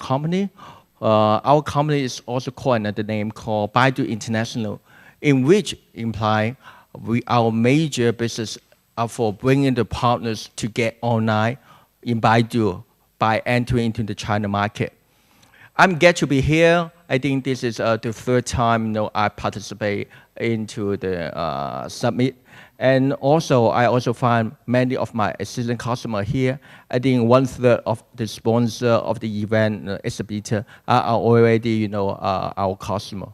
company. Our company is also called another name called Baidu International, in which imply our major business are for bringing the partners to get online in Baidu by entering into the China market. I'm glad to be here. I think this is the third time I participate into the summit. And also, I also find many of my existing customers here. I think 1/3 of the sponsor of the event, exhibitor, are already our customer.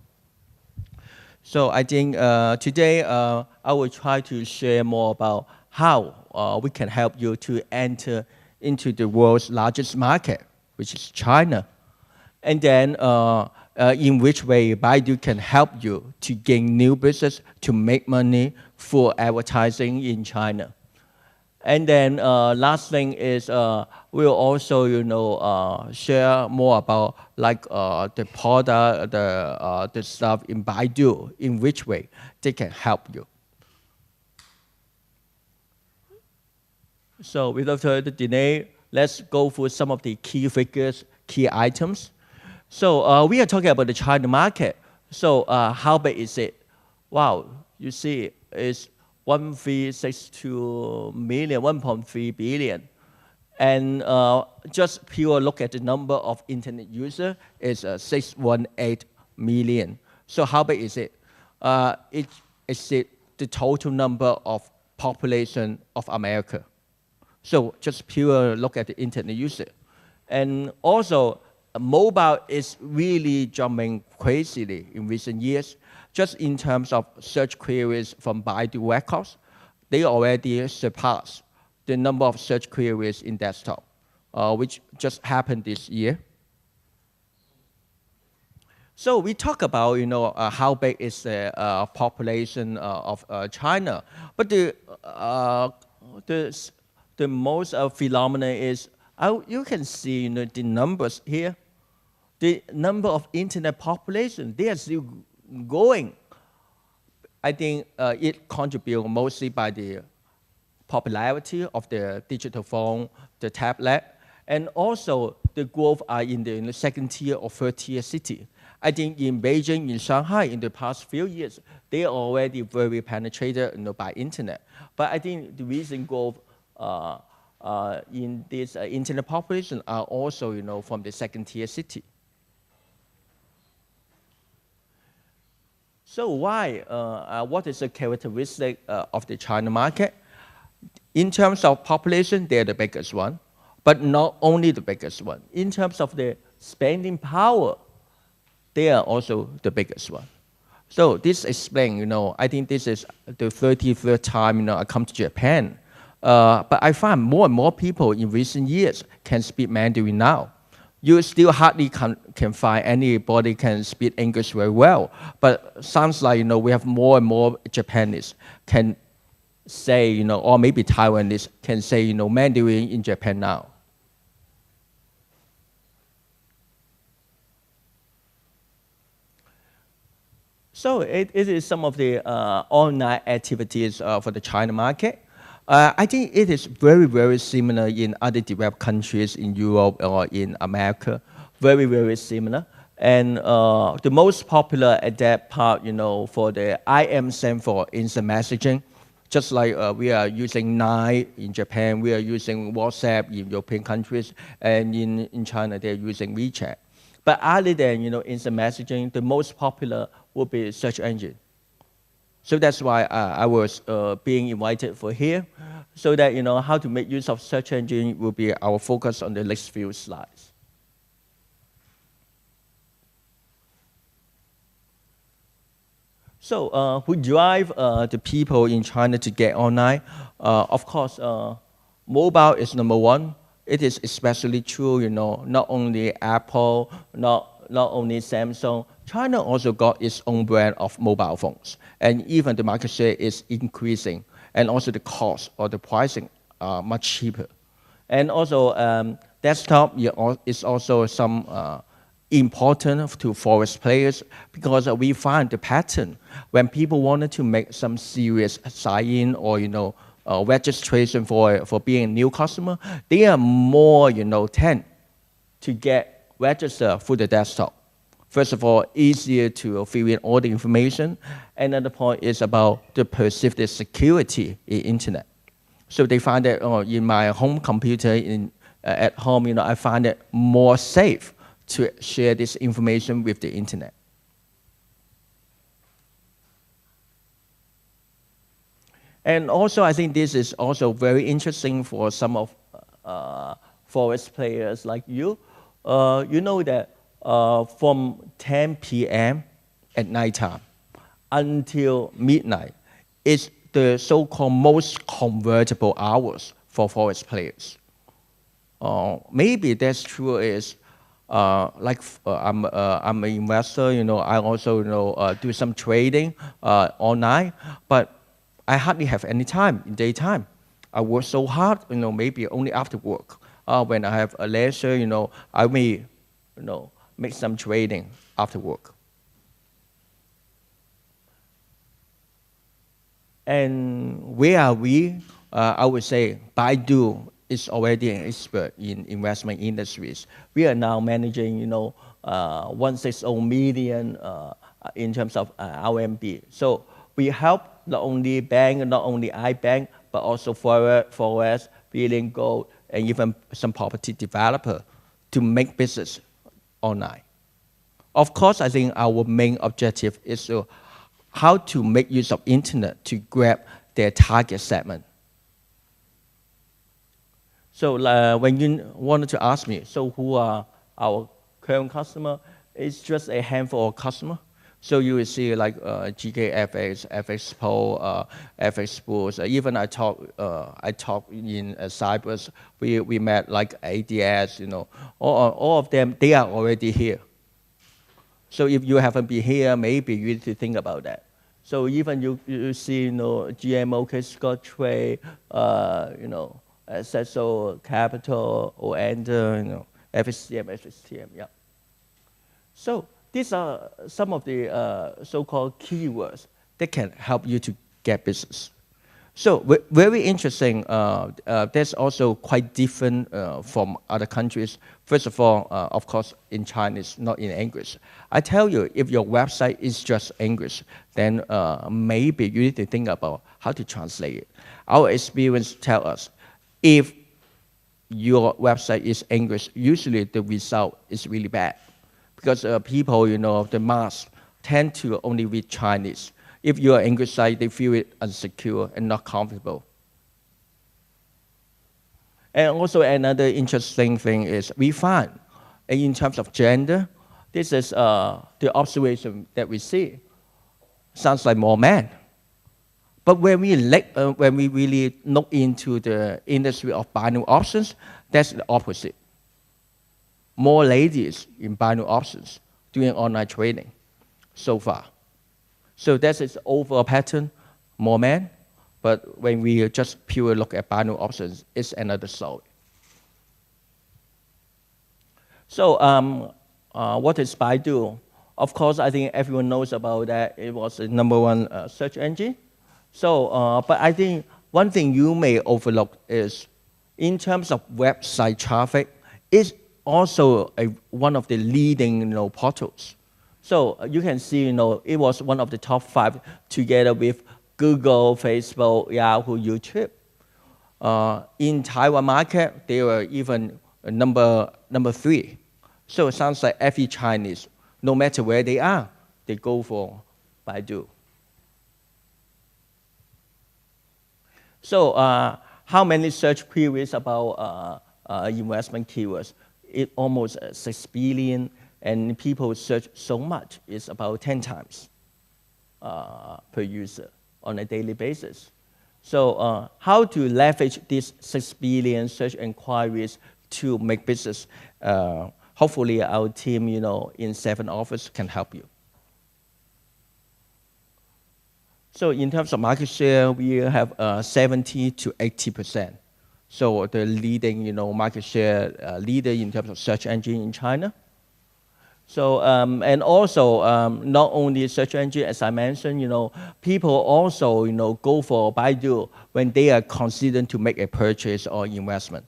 So I think today I will try to share more about how we can help you to enter into the world's largest market, which is China. And then in which way Baidu can help you to gain new business, to make money for advertising in China. And then last thing is we'll also share more about the product, the stuff in Baidu, in which way they can help you. So without further delay, let's go through some of the key figures, key items. So we are talking about the China market. So how big is it? Wow, you see it's 1,362 million, 1.3 billion. And just pure look at the number of internet users is 618 million. So how big is it? It exceeds the total number of population of America. So just pure look at the internet user. And also, mobile is really jumping crazily in recent years. Just in terms of search queries from Baidu records, they already surpassed the number of search queries in desktop, which just happened this year. So we talk about how big is the population of China, but the most phenomenon is you can see the numbers here. The number of internet population, they are still going. I think it contributes mostly by the popularity of the digital phone, the tablet, and also the growth are in the second tier or third tier city. I think in Beijing, in Shanghai, in the past few years, they are already very penetrated by internet. But I think the recent growth in this internet population are also from the second tier city. So why? What is the characteristic of the China market? In terms of population, they're the biggest one, but not only the biggest one. In terms of the spending power, they are also the biggest one. So this explains, I think this is the 33rd time I come to Japan. But I find more and more people in recent years can speak Mandarin now. You still hardly can find anybody can speak English very well. But sounds like we have more and more Japanese can say or maybe Taiwanese can say Mandarin in Japan now. So it is some of the online activities for the China market. I think it is very, very similar in other developed countries in Europe or in America. Very, very similar. And the most popular at that part, for the IM stand for instant messaging. Just like we are using Line in Japan, we are using WhatsApp in European countries, and in China they're using WeChat. But other than instant messaging, the most popular would be search engine. So that's why I was being invited for here, so that how to make use of search engine will be our focus on the next few slides. So who drive the people in China to get online? Of course, mobile is number one. It is especially true, not only Apple, not only Samsung. China also got its own brand of mobile phones, and even the market share is increasing, and also the cost or the pricing are much cheaper. And also desktop is also some important to forest players, because we find the pattern when people wanted to make some serious sign-in or registration for being a new customer, they are more tend to get register through the desktop. First of all, easier to fill in all the information. Another point is about the perceived security in internet. So they find that in my home computer at home, I find it more safe to share this information with the internet. And also, I think this is also very interesting for some of Forex players like you. You know that from 10 p.m. at nighttime until midnight is the so-called most convertible hours for Forex players. Maybe that's true is I'm an investor, I also do some trading online, but I hardly have any time in daytime. I work so hard, maybe only after work. When I have a leisure, I may, make some trading after work. And where are we? I would say Baidu is already an expert in investment industries. We are now managing, 160 million in terms of RMB. So we help not only bank, not only iBank, but also Forex, Billion Gold, and even some property developer to make business online. Of course, I think our main objective is how to make use of internet to grab their target segment. So when you wanted to ask me, so who are our current customer? It's just a handful of customers. So you will see like GKFX, FX Pro, FX Bulls. Even I talk in Cyprus. We met like ADS. All of them. They are already here. So if you haven't been here, maybe you need to think about that. So even you see, GMO, Scott Trade, Sesso Capital, or FSCM, FSTM, yeah. So these are some of the so-called keywords that can help you to get business. So very interesting. That's also quite different from other countries. First of all, of course, in Chinese, not in English. I tell you, if your website is just English, then maybe you need to think about how to translate it. Our experience tells us, if your website is English, usually the result is really bad. Because people, the mass tend to only read Chinese. If you're an English site, they feel it insecure and not comfortable. And also another interesting thing is we find, in terms of gender, this is the observation that we see. Sounds like more men. But when we really look into the industry of binary options, that's the opposite. More ladies in binary options doing online trading so far. So that is overall pattern, more men. But when we just purely look at binary options, it's another story. So what is Baidu? Of course, I think everyone knows about that. It was the #1 search engine. So, but I think one thing you may overlook is, in terms of website traffic, it's also one of the leading portals. So you can see, it was one of the top 5 together with Google, Facebook, Yahoo, YouTube. In Taiwan market, they were even number 3. So it sounds like every Chinese, no matter where they are, they go for Baidu. So how many search queries about investment keywords? It almost 6 billion, and people search so much. It's about 10 times per user on a daily basis. So how to leverage these 6 billion search inquiries to make business? Hopefully our team, in 7 offices can help you. So in terms of market share, we have 70 to 80%. So the leading, market share leader in terms of search engine in China. So and also not only search engine, as I mentioned, people also go for Baidu when they are considering to make a purchase or investment.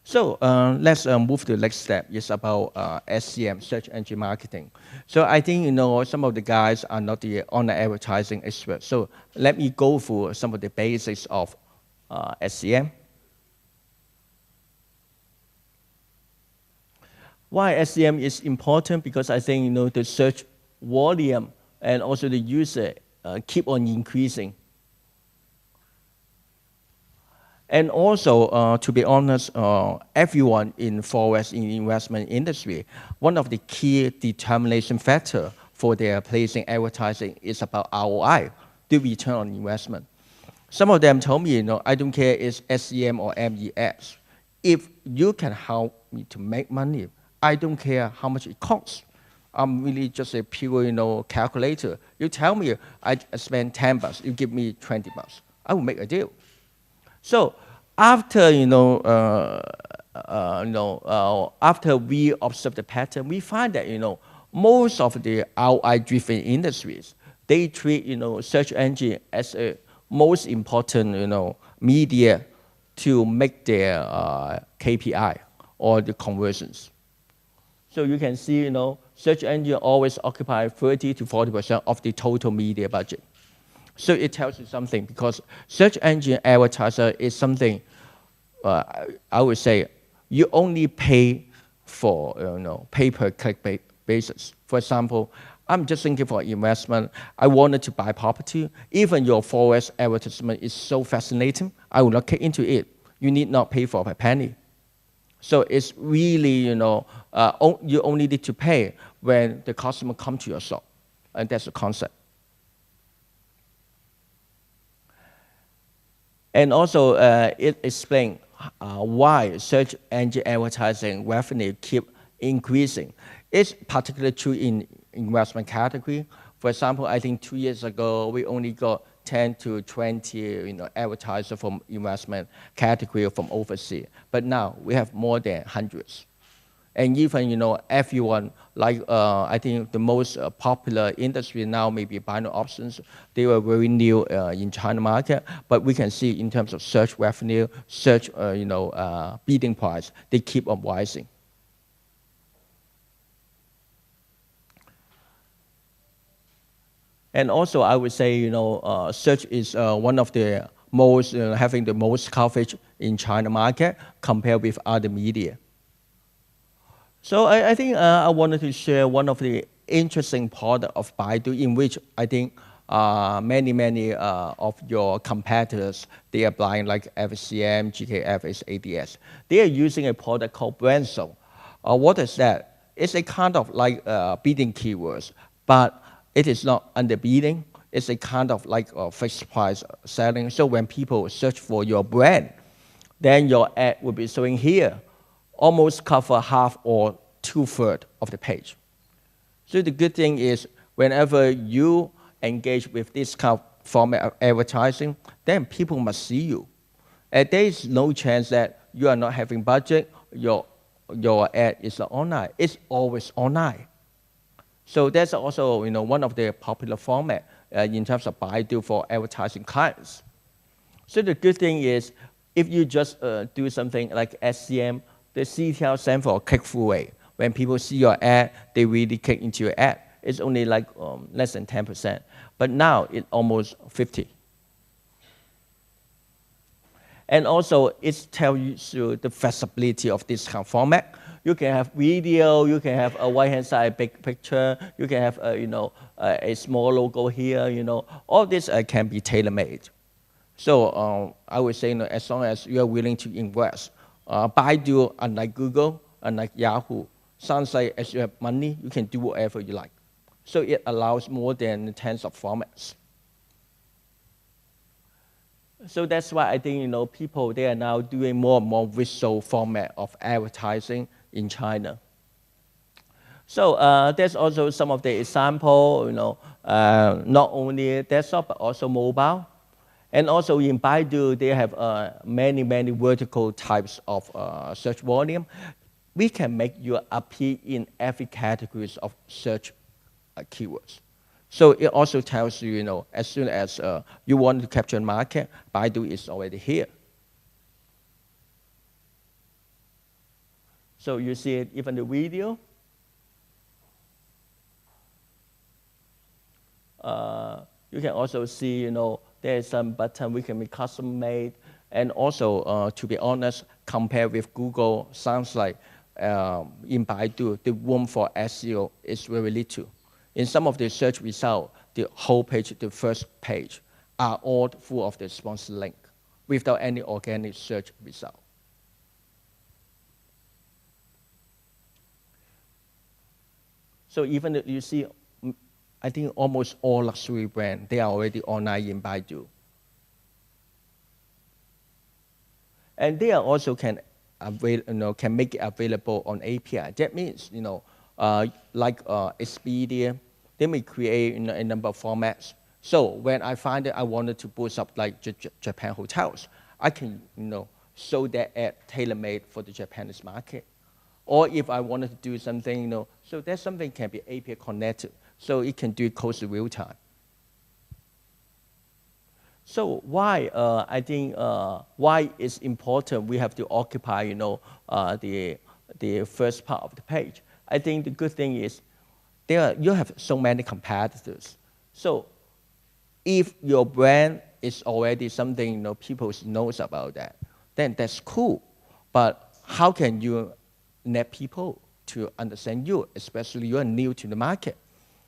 So let's move to the next step. It's about SEM, search engine marketing. So I think some of the guys are not the online advertising experts. So let me go through some of the basics of SEM. Why SEM is important? Because I think the search volume and also the user keep on increasing. And also, to be honest, everyone in forex in investment industry, one of the key determination factor for their placing advertising is about ROI, the return on investment. Some of them told me, I don't care if it's SEM or MES. If you can help me to make money, I don't care how much it costs. I'm really just a pure, calculator. You tell me I spend $10, you give me $20, I will make a deal. So after after we observe the pattern, we find that most of the ROI-driven industries, they treat search engine as a most important media to make their KPI or the conversions. So you can see search engine always occupy 30 to 40% of the total media budget. So it tells you something, because search engine advertiser is something, I would say, you only pay for pay per click basis. For example, I'm just thinking for investment. I wanted to buy property. Even your forex advertisement is so fascinating, I will not click into it. You need not pay for a penny. So it's really, you only need to pay when the customer comes to your shop, and that's the concept. And also, it explains why search engine advertising revenue keep increasing. It's particularly true in investment category. For example, I think 2 years ago, we only got 10 to 20 advertisers from investment category from overseas. But now we have more than hundreds. And even everyone, like I think the most popular industry now may be binary options. They were very new in China market, but we can see in terms of search revenue, search bidding price, they keep on rising. And also, I would say search is one of the most having the most coverage in China market compared with other media. So I think I wanted to share one of the interesting part of Baidu, in which I think many of your competitors, they are applying like FCM, GKF, ADS. They are using a product called Branso. What is that? It's a kind of like bidding keywords, but it is not under bidding. It's a kind of like fixed price selling. So when people search for your brand, then your ad will be showing here, almost cover half or 2/3 of the page. So the good thing is, whenever you engage with this kind of format of advertising, then people must see you. And there is no chance that you are not having budget, your ad is not online. It's always online. So that's also one of the popular format in terms of Baidu for advertising clients. So the good thing is, if you just do something like SCM, the CTR stands for click-through rate. When people see your ad, they really click into your ad. It's only like less than 10%. But now it's almost 50. And also, it tells you the flexibility of this kind of format. You can have video, you can have a right-hand side big picture, you can have a small logo here. All this can be tailor-made. So I would say, as long as you are willing to invest, Baidu, unlike Google, unlike Yahoo, sounds like as you have money, you can do whatever you like. So it allows more than tens of formats. So that's why I think people, they are now doing more and more visual format of advertising in China. So there's also some of the example, not only desktop but also mobile. And also in Baidu, they have many vertical types of search volume. We can make you appear in every category of search keywords. So it also tells you, as soon as you want to capture the market, Baidu is already here. So you see it, even the video. You can also see, there is some button we can be custom made. And also, to be honest, compared with Google, sounds like in Baidu, the room for SEO is very little. In some of the search results, the whole page, the first page, are all full of the sponsor link without any organic search result. So even you see, I think almost all luxury brands, they are already online in Baidu. And they are also can make it available on API. That means, like Expedia, they may create a number of formats. So when I find that I wanted to boost up like Japan hotels, I can, show that ad tailor-made for the Japanese market. Or if I wanted to do something, so that something can be API connected, so it can do it close to real time. So why I think why it's important we have to occupy the first part of the page. I think the good thing is you have so many competitors. So if your brand is already something people knows about that, then that's cool. But how can you net people to understand you, especially you are new to the market?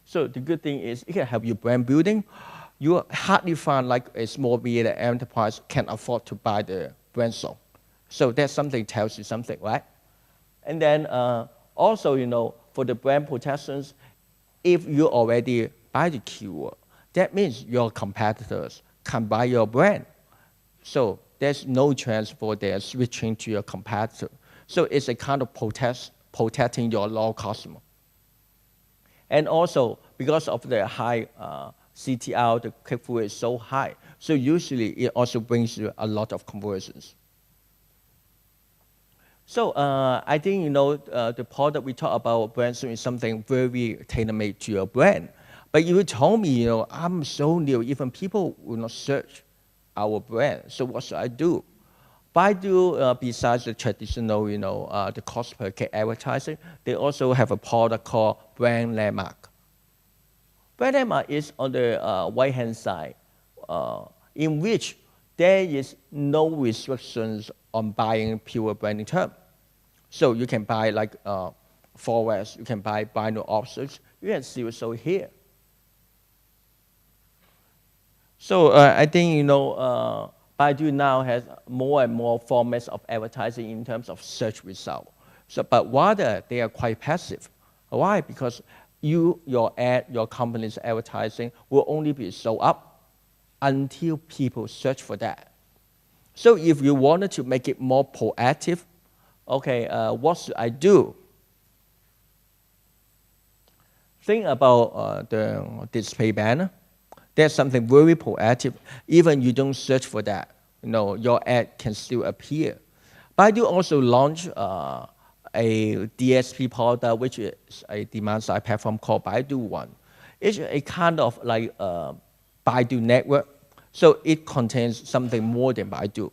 So the good thing is it can help you brand building. You hardly find like a small medium enterprise can afford to buy the brand song. So that's something tells you something, right? And then also, for the brand protections, if you already buy the keyword, that means your competitors can buy your brand. So there's no chance for their switching to your competitor. So it's a kind of protecting your loyal customer. And also, because of the high CTR, the click-through is so high. So usually, it also brings you a lot of conversions. So I think, the product we talk about branding is something very tailor-made to your brand. But you told me, I'm so new, even people will not search our brand. So what should I do? Baidu, besides the traditional, the cost per click advertising, they also have a product called Brand Landmark. Brand Landmark is on the right-hand side, in which there is no restrictions on buying pure branding term. So you can buy like forest, you can buy binary options, you can see so here. So I think, Baidu now has more and more formats of advertising in terms of search result. So, but rather, they are quite passive. Why? Because your ad, your company's advertising will only be show up until people search for that. So if you wanted to make it more proactive, okay, what should I do? Think about the display banner. There's something very proactive. Even you don't search for that, your ad can still appear. Baidu also launched a DSP product, which is a demand-side platform called Baidu One. It's a kind of like Baidu network, so it contains something more than Baidu.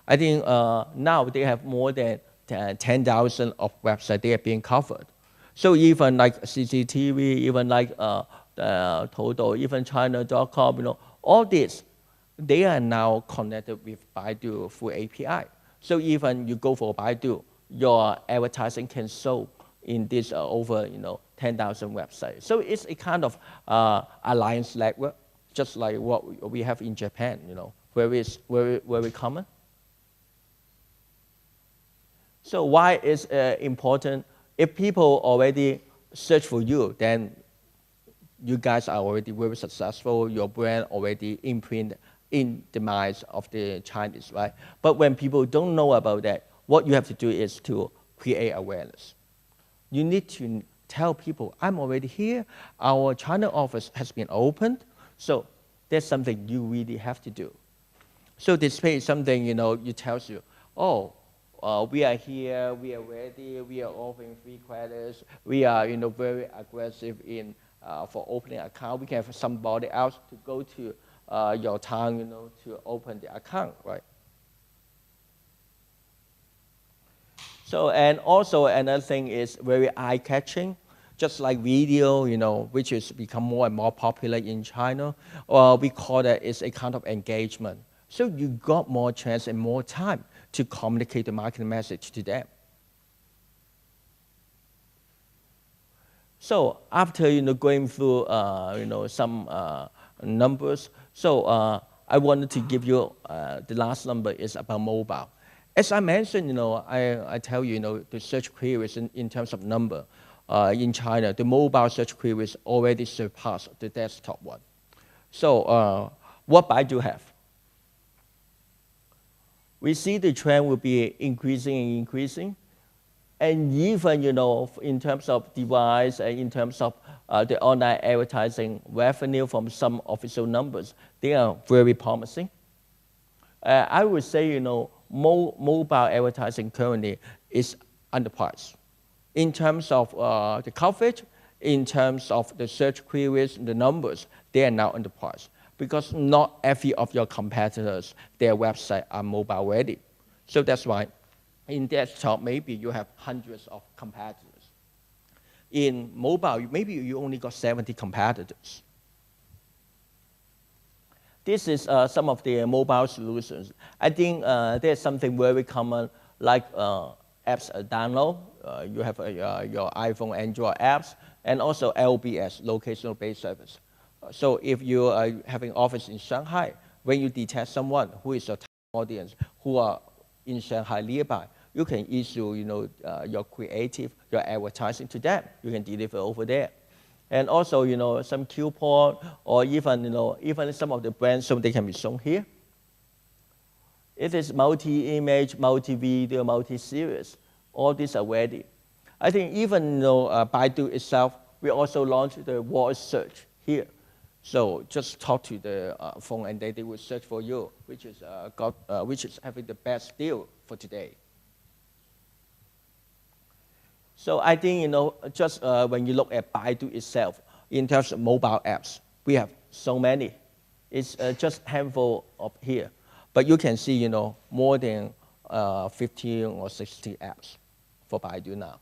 I think now they have more than 10,000 of websites they are being covered. So even like CCTV, even like Total, even China.com, all this, they are now connected with Baidu through API. So even you go for Baidu, your advertising can show in this over 10,000 websites. So it's a kind of alliance network, just like what we have in Japan, where it's very common. So why is important? If people already search for you, then you guys are already very successful. Your brand already imprinted in the minds of the Chinese, right? But when people don't know about that, what you have to do is to create awareness. You need to tell people, I'm already here. Our China office has been opened. So that's something you really have to do. So display is something, it tells you, oh, we are here, we are ready, we are offering free credits, we are, very aggressive in for opening an account. We can have somebody else to go to your town, to open the account, right? So, and also another thing is very eye-catching, just like video, which has become more and more popular in China. We call that is a kind of engagement. So you got more chance and more time to communicate the marketing message to them. So after going through some numbers, so I wanted to give you the last number is about mobile. As I mentioned, I tell you, the search queries in terms of number in China, the mobile search queries already surpass the desktop one. So what Baidu have? We see the trend will be increasing and increasing. And even, in terms of device and in terms of the online advertising revenue from some official numbers, they are very promising. I would say, mobile advertising currently is underpriced. In terms of the coverage, in terms of the search queries, the numbers, they are now underpriced because not every of your competitors, their website are mobile ready. So that's why in desktop, maybe you have hundreds of competitors. In mobile, maybe you only got 70 competitors. This is some of the mobile solutions. I think there's something very common like apps download. You have your iPhone, Android apps, and also LBS, locational based service. So if you are having office in Shanghai, when you detect someone who is your audience, who are in Shanghai nearby, you can issue your creative, your advertising to them. You can deliver over there. And also, some coupon or even, even some of the brands, so they can be shown here. It is multi-image, multi-video, multi-series. All these are ready. I think even Baidu itself, we also launched the voice search here. So just talk to the phone and they will search for you, which is having the best deal for today. So I think, just when you look at Baidu itself, in terms of mobile apps, we have so many. It's just a handful up here. But you can see, more than 50 or 60 apps for Baidu now.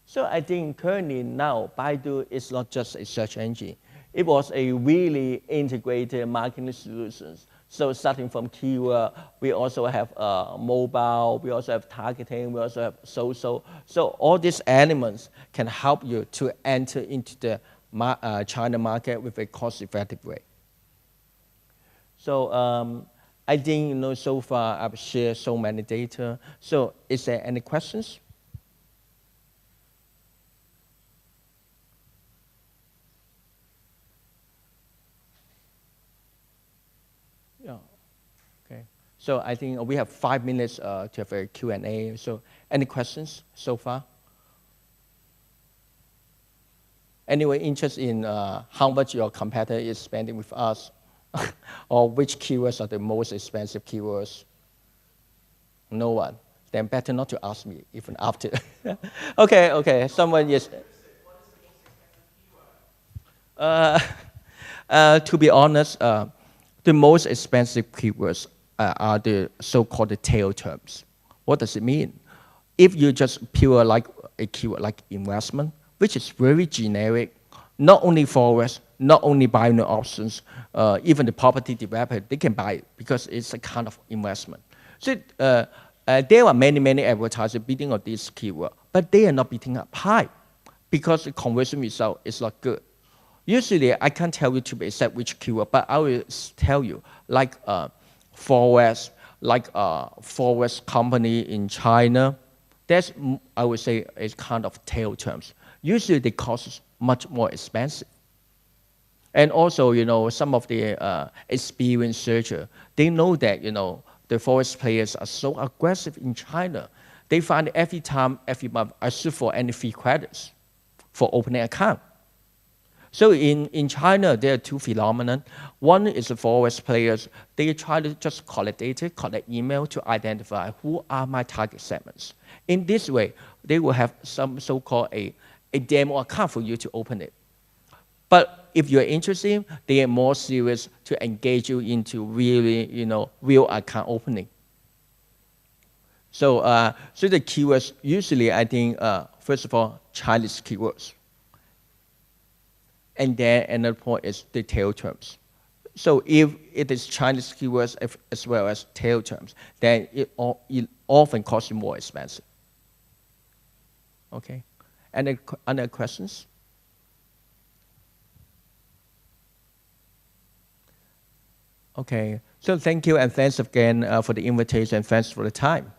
So I think currently now, Baidu is not just a search engine. It was a really integrated marketing solutions. So starting from keyword, we also have mobile, we also have targeting, we also have social. So all these elements can help you to enter into the China market with a cost-effective way. So I think, so far I've shared so many data. So is there any questions? Yeah. Okay. So I think we have 5 minutes to have a Q&A. So any questions so far? Anyone interested in how much your competitor is spending with us? Or which keywords are the most expensive keywords? No one. Then better not to ask me even after. Okay. Someone is. To be honest, the most expensive keywords are the so-called tail terms. What does it mean? If you just pure like a keyword like investment, which is very generic, not only forwards, not only binary options, even the property developer, they can buy it because it's a kind of investment. So there are many advertisers bidding on this keyword, but they are not bidding up high because the conversion result is not good. Usually, I can't tell you to be exact which keyword, but I will tell you, like forwards, like forwards company in China, that's, I would say, is kind of tail terms. Usually, they cost much more expensive. And also, some of the experienced searchers, they know that, the forwards players are so aggressive in China. They find every time, every month, I search for any free credits for opening an account. So in China, there are two phenomena. One is the forwards players. They try to just collect data, collect email to identify who are my target segments. In this way, they will have some so-called a demo account for you to open it. But if you're interested, they are more serious to engage you into really, real account opening. So the keywords, usually I think, first of all, Chinese keywords. And then another point is the tail terms. So if it is Chinese keywords as well as tail terms, then it often costs you more expensive. Okay. Any other questions? Okay. So thank you, and thanks again for the invitation. Thanks for the time.